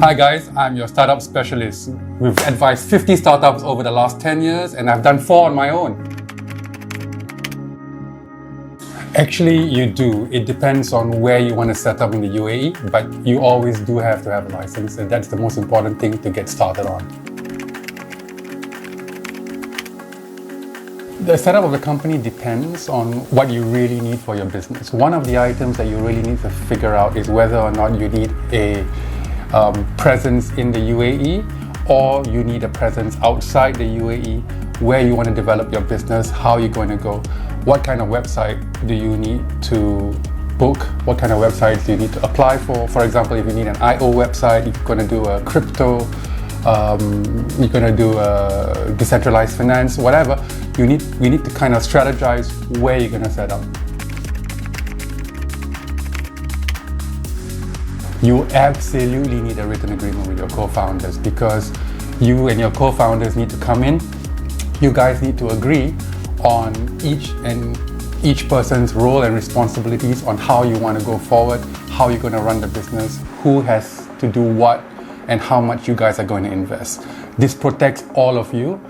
Hi guys, I'm your startup specialist. We've advised 50 startups over the last 10 years and I've done 4 on my own. Actually, you do. It depends on where you want to set up in the UAE, but you always do have to have a license, and that's the most important thing to get started on. The setup of the company depends on what you really need for your business. One of the items that you really need to figure out is whether or not you need a presence in the UAE or you need a presence outside the UAE, where you want to develop your business, how you're going to go, what kind of website do you need to book, what kind of websites do you need to apply for. For example, if you need an IO website, if you're going to do a crypto, you're going to do a decentralized finance, whatever, we need to kind of strategize where you're going to set up. You absolutely need a written agreement with your co-founders, because you and your co-founders need to come in. You guys need to agree on each person's role and responsibilities on how you want to go forward, how you're going to run the business, who has to do what, and how much you guys are going to invest. This protects all of you,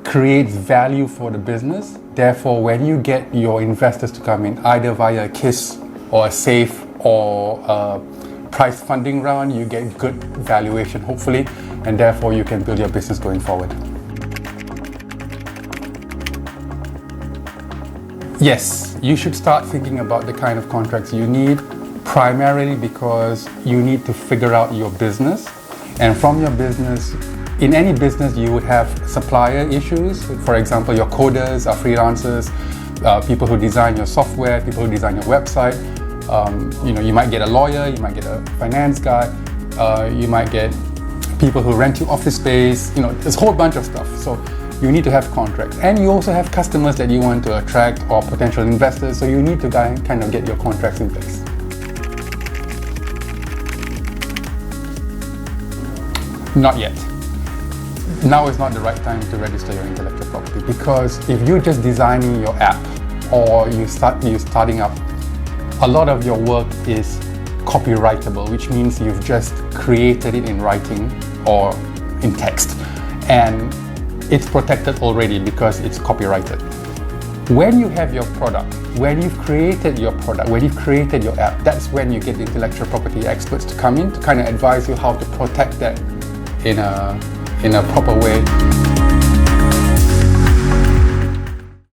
creates value for the business. Therefore, when you get your investors to come in, either via a KISS or a SAFE or a price funding round, you get good valuation, hopefully, and therefore you can build your business going forward. Yes, you should start thinking about the kind of contracts you need, primarily because you need to figure out your business. And from your business, in any business, you would have supplier issues. For example, your coders are freelancers, people who design your software, people who design your website. You might get a lawyer, you might get a finance guy, you might get people who rent you office space. There's a whole bunch of stuff. So you need to have contracts, and you also have customers that you want to attract or potential investors. So you need to kind of get your contracts in place. Not yet. Now is not the right time to register your intellectual property, because if you're just designing your app or you're starting up, a lot of your work is copyrightable, which means you've just created it in writing or in text, and it's protected already because it's copyrighted. When you have your product, when you've created your product, when you've created your app, that's when you get the intellectual property experts to come in to kind of advise you how to protect that in a proper way.